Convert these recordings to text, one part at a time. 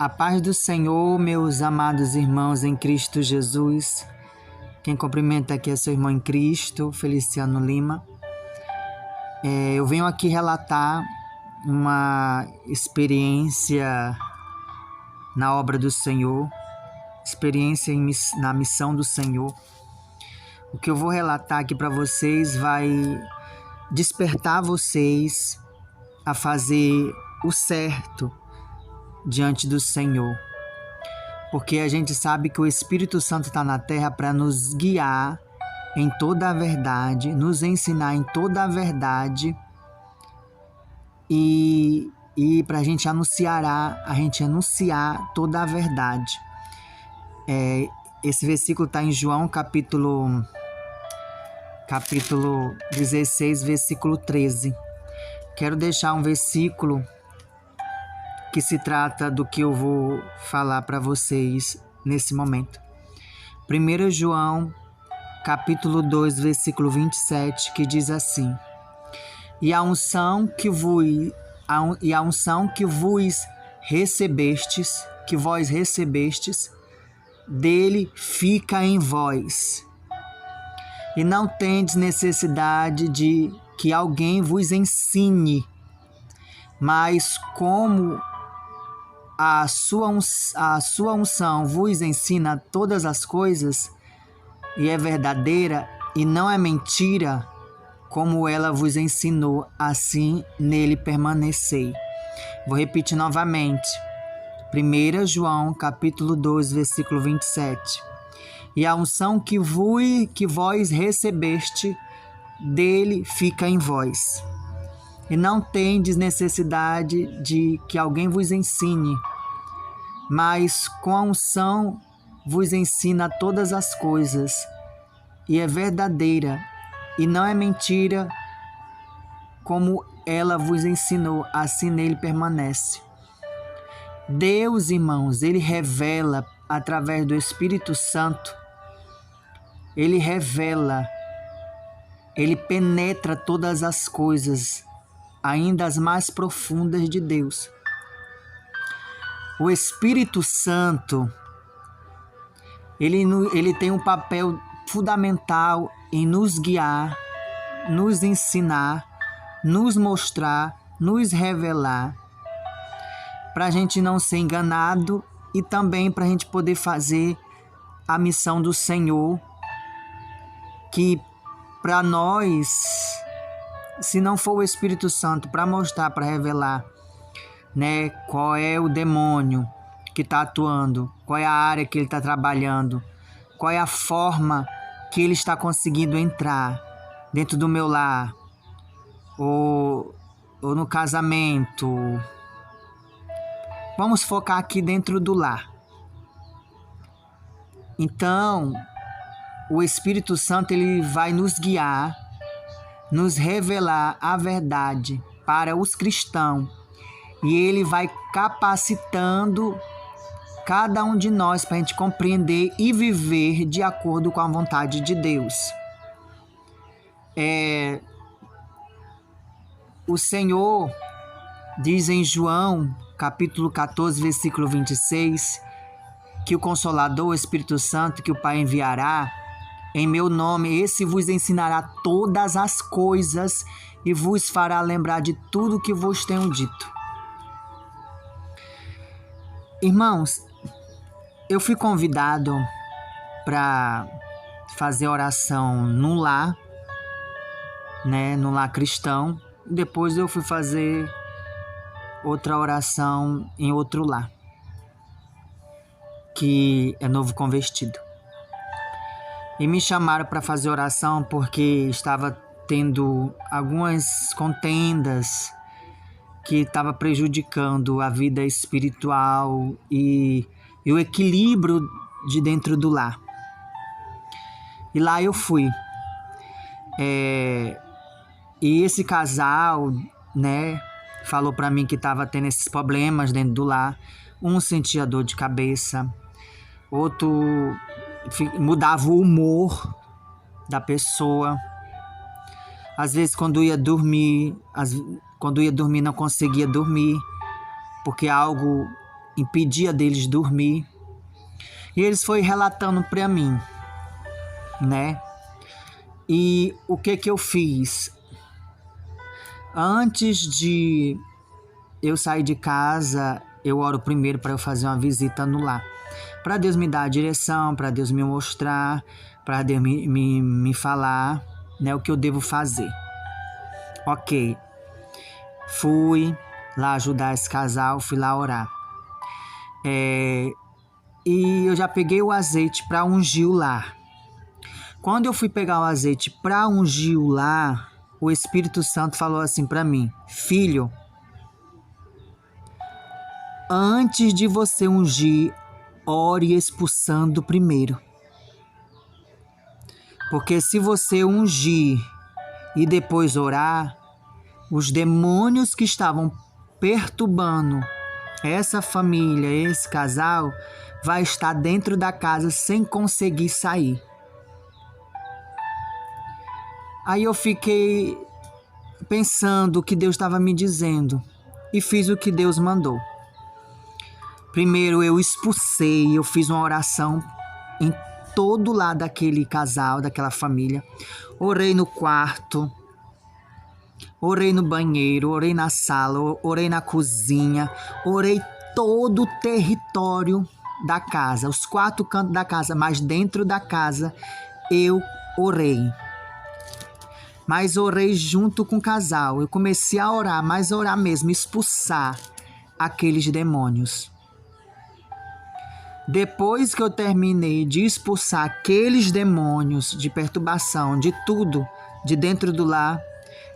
A paz do Senhor, meus amados irmãos em Cristo Jesus. Quem cumprimenta aqui é seu irmão em Cristo, Feliciano Lima. Eu venho aqui relatar uma experiência na obra do Senhor, experiência na missão do Senhor. O que eu vou relatar aqui para vocês vai despertar vocês a fazer o certo diante do Senhor, porque a gente sabe que o Espírito Santo está na terra para nos guiar em toda a verdade, nos ensinar em toda a verdade e para a gente anunciar toda a verdade. Esse versículo está em João capítulo 16, versículo 13. Quero deixar um versículo que se trata do que eu vou falar para vocês nesse momento. 1 João, capítulo 2, versículo 27, que diz assim: E a unção que vós recebestes, dele fica em vós. E não tendes necessidade de que alguém vos ensine, mas como a sua unção vos ensina todas as coisas, e é verdadeira e não é mentira, como ela vos ensinou, assim nele permanecei. Vou repetir novamente. 1 João, capítulo 2, versículo 27. E a unção que vós recebeste, dele fica em vós. E não tendes necessidade de que alguém vos ensine, mas com a unção vos ensina todas as coisas, e é verdadeira, e não é mentira, como ela vos ensinou, assim nele permanece. Deus, irmãos, ele revela através do Espírito Santo, ele revela, ele penetra todas as coisas, ainda as mais profundas de Deus. O Espírito Santo, ele tem um papel fundamental em nos guiar, nos ensinar, nos mostrar, nos revelar, para a gente não ser enganado e também para a gente poder fazer a missão do Senhor, que para nós, se não for o Espírito Santo para mostrar, para revelar, né, qual é o demônio que está atuando, qual é a área que ele está trabalhando, qual é a forma que ele está conseguindo entrar dentro do meu lar, ou no casamento. Vamos focar aqui dentro do lar. Então, o Espírito Santo ele vai nos guiar, nos revelar a verdade para os cristãos. E ele vai capacitando cada um de nós para a gente compreender e viver de acordo com a vontade de Deus. O Senhor diz em João, capítulo 14, versículo 26, que o Consolador, o Espírito Santo, que o Pai enviará em meu nome, esse vos ensinará todas as coisas e vos fará lembrar de tudo que vos tenho dito. Irmãos, eu fui convidado para fazer oração no lar, né, no lar cristão. Depois eu fui fazer outra oração em outro lar, que é novo convertido. E me chamaram para fazer oração porque estava tendo algumas contendas que estava prejudicando a vida espiritual e o equilíbrio de dentro do lar. E lá eu fui. E esse casal, né, falou para mim que estava tendo esses problemas dentro do lar. Um sentia dor de cabeça, outro mudava o humor da pessoa. Às vezes quando ia dormir não conseguia dormir, porque algo impedia deles dormir. E eles foram relatando para mim, né? E o que eu fiz? Antes de eu sair de casa, eu oro primeiro para eu fazer uma visita no lar. Para Deus me dar a direção, para Deus me mostrar, para Deus me falar, né, o que eu devo fazer. Ok. Fui lá ajudar esse casal, fui lá orar. E eu já peguei o azeite para ungir o lar. Quando eu fui pegar o azeite para ungir o lar, o Espírito Santo falou assim para mim: filho, antes de você ungir, ore expulsando primeiro. Porque se você ungir e depois orar, os demônios que estavam perturbando essa família, esse casal, vai estar dentro da casa sem conseguir sair. Aí eu fiquei pensando o que Deus estava me dizendo e fiz o que Deus mandou. Primeiro eu expulsei, eu fiz uma oração em todo lado daquele casal, daquela família. Orei no quarto, orei no banheiro, orei na sala, orei na cozinha, orei todo o território da casa, os 4 cantos da casa, mas dentro da casa eu orei. Mas orei junto com o casal. Eu comecei a orar, mas orar mesmo, expulsar aqueles demônios. Depois que eu terminei de expulsar aqueles demônios de perturbação, de tudo, de dentro do lar,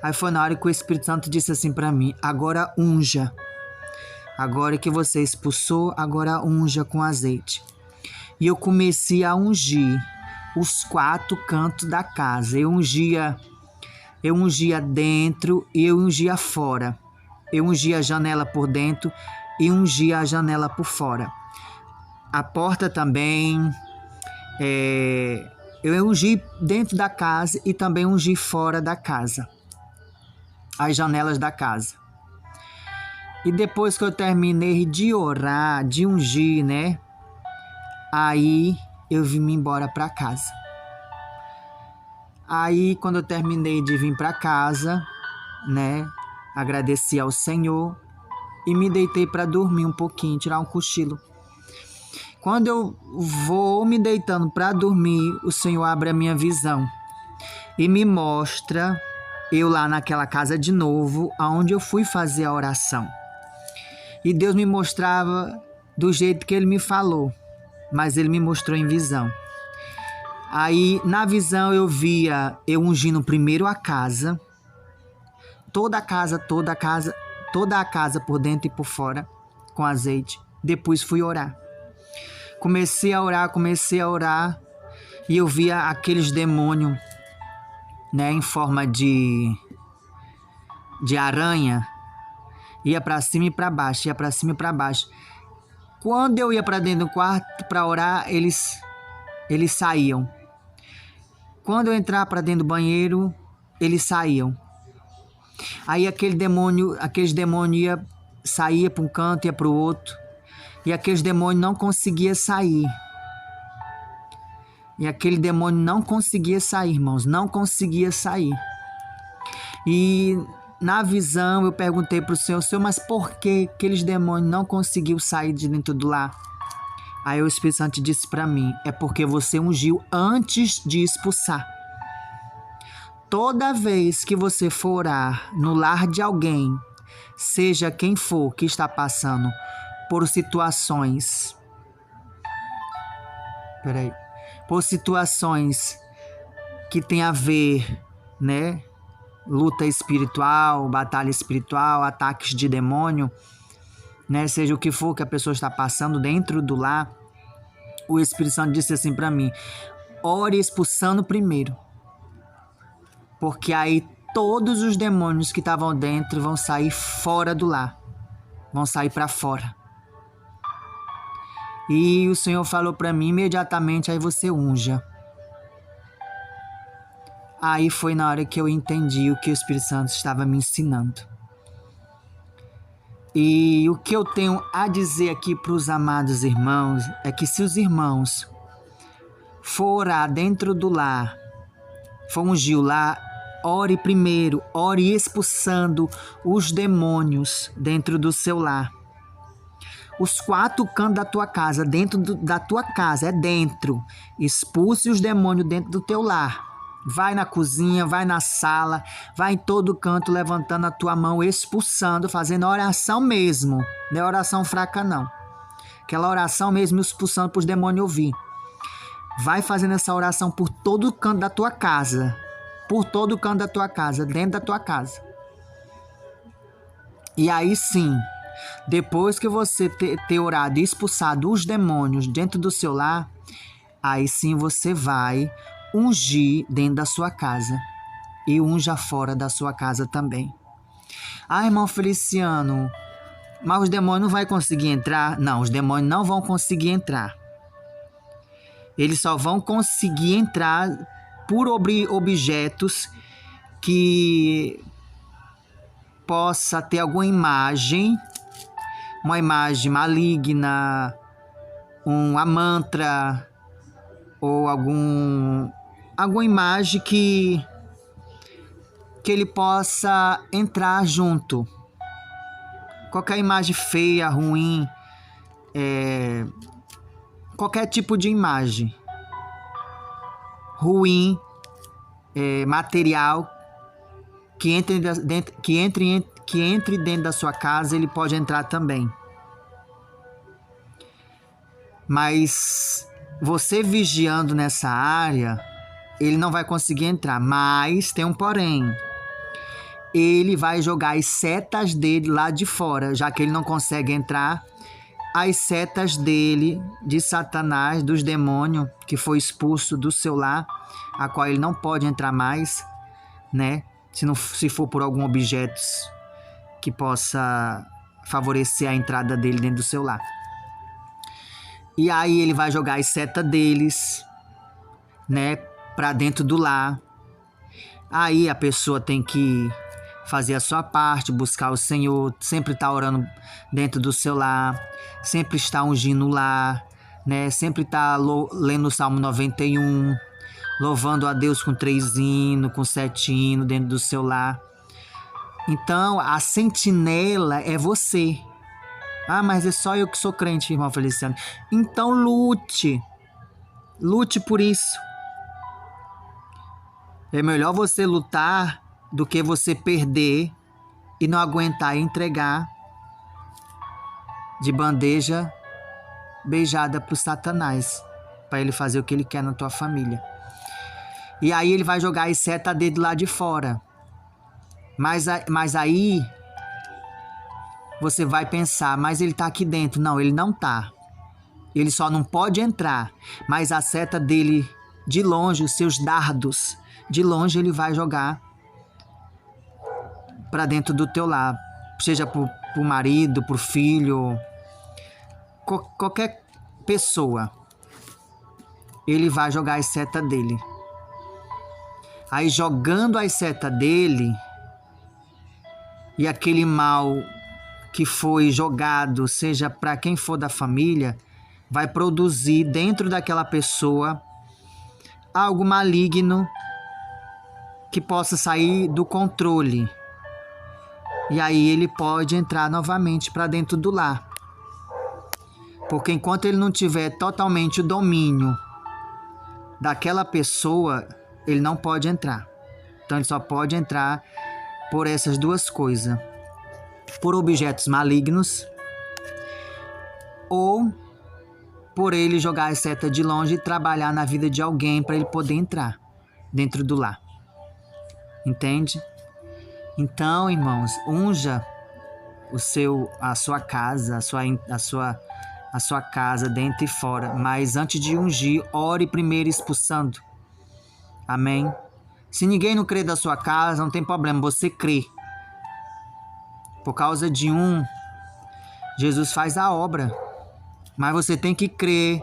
aí foi na hora que o Espírito Santo disse assim para mim: agora unja. Agora que você expulsou, agora unja com azeite. E eu comecei a ungir os 4 cantos da casa. Eu ungia dentro e eu ungia fora. Eu ungia a janela por dentro e ungia a janela por fora. A porta também. Eu ungi dentro da casa e também ungi fora da casa. As janelas da casa. E depois que eu terminei de orar, de ungir, né? Aí eu vim embora para casa. Aí quando eu terminei de vir para casa, né? Agradeci ao Senhor e me deitei para dormir um pouquinho, tirar um cochilo. Quando eu vou me deitando para dormir, o Senhor abre a minha visão e me mostra eu lá naquela casa de novo, aonde eu fui fazer a oração. E Deus me mostrava do jeito que Ele me falou, mas Ele me mostrou em visão. Aí, na visão, eu via eu ungindo primeiro a casa, toda a casa por dentro e por fora, com azeite. Depois fui orar. Comecei a orar, e eu via aqueles demônios, né, em forma de aranha, ia para cima e para baixo, Quando eu ia para dentro do quarto para orar, eles saíam. Quando eu entrava para dentro do banheiro, eles saíam. Aí aqueles demônios saía para um canto, ia para o outro, e aqueles demônios não conseguiam sair. E aquele demônio não conseguia sair, irmãos, não conseguia sair. E na visão eu perguntei para o Senhor: mas por que aqueles demônios não conseguiam sair de dentro do lar? Aí o Espírito Santo disse para mim: é porque você ungiu antes de expulsar. Toda vez que você for orar no lar de alguém, seja quem for que está passando por situações que tem a ver, né? Luta espiritual, batalha espiritual, ataques de demônio, né? Seja o que for que a pessoa está passando dentro do lar, o Espírito Santo disse assim para mim: ore expulsando primeiro, porque aí todos os demônios que estavam dentro vão sair fora do lar, vão sair para fora. E o Senhor falou para mim imediatamente: aí você unja. Aí foi na hora que eu entendi o que o Espírito Santo estava me ensinando. E o que eu tenho a dizer aqui para os amados irmãos é que se os irmãos for orar dentro do lar, for ungir o lar, ore primeiro, ore expulsando os demônios dentro do seu lar. Os 4 cantos da tua casa, dentro da tua casa, é dentro. Expulse os demônios dentro do teu lar. Vai na cozinha, vai na sala, vai em todo canto levantando a tua mão, expulsando, fazendo oração mesmo. Não é oração fraca não. Aquela oração mesmo expulsando para os demônios ouvir. Vai fazendo essa oração por todo canto da tua casa. Por todo canto da tua casa, dentro da tua casa. E aí sim, depois que você ter orado e expulsado os demônios dentro do seu lar, aí sim você vai ungir dentro da sua casa e unja fora da sua casa também. Ah, irmão Feliciano, mas os demônios não vão conseguir entrar? Não, os demônios não vão conseguir entrar. Eles só vão conseguir entrar por objetos que possa ter alguma imagem, uma imagem maligna, uma mantra ou alguma imagem que ele possa entrar junto. Qualquer imagem feia, ruim, qualquer tipo de imagem ruim, material que entre dentro da sua casa, ele pode entrar também. Mas você vigiando nessa área, ele não vai conseguir entrar. Mas tem um porém. Ele vai jogar as setas dele lá de fora, já que ele não consegue entrar. As setas dele, de Satanás, dos demônios, que foi expulso do seu lar, a qual ele não pode entrar mais, né? Se for por algum objeto que possa favorecer a entrada dele dentro do seu lar. E aí ele vai jogar as setas deles, né, para dentro do lar. Aí a pessoa tem que fazer a sua parte, buscar o Senhor, sempre estar orando dentro do seu lar, sempre estar ungindo o lar, né, sempre estar lendo o Salmo 91, louvando a Deus com 3 hinos, com 7 hinos dentro do seu lar. Então, a sentinela é você. Ah, mas é só eu que sou crente, irmão Feliciano. Então, lute. Lute por isso. É melhor você lutar do que você perder e não aguentar e entregar de bandeja beijada para o Satanás, para ele fazer o que ele quer na tua família. E aí ele vai jogar as setas dele lá de fora. Mas aí você vai pensar, mas ele está aqui dentro. Não, ele não está. Ele só não pode entrar. Mas a seta dele, de longe, os seus dardos, de longe ele vai jogar para dentro do teu lar. Seja pro marido, pro filho, qualquer pessoa. Ele vai jogar as setas dele. Aí jogando as setas dele, e aquele mal que foi jogado, seja para quem for da família, vai produzir dentro daquela pessoa algo maligno que possa sair do controle. E aí ele pode entrar novamente para dentro do lar. Porque enquanto ele não tiver totalmente o domínio daquela pessoa, ele não pode entrar. Então ele só pode entrar por essas duas coisas. Por objetos malignos ou por ele jogar a seta de longe e trabalhar na vida de alguém para ele poder entrar dentro do lar. Entende? Então, irmãos, unja a sua casa, a sua casa dentro e fora. Mas antes de ungir, ore primeiro expulsando. Amém? Se ninguém não crê da sua casa, não tem problema, você crê. Por causa de Jesus faz a obra. Mas você tem que crer,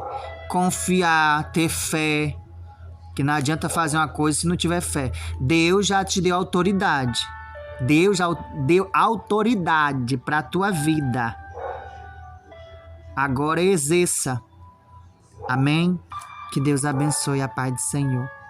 confiar, ter fé. Que não adianta fazer uma coisa se não tiver fé. Deus já te deu autoridade. Deus deu autoridade para a tua vida. Agora exerça. Amém? Que Deus abençoe, a paz do Senhor.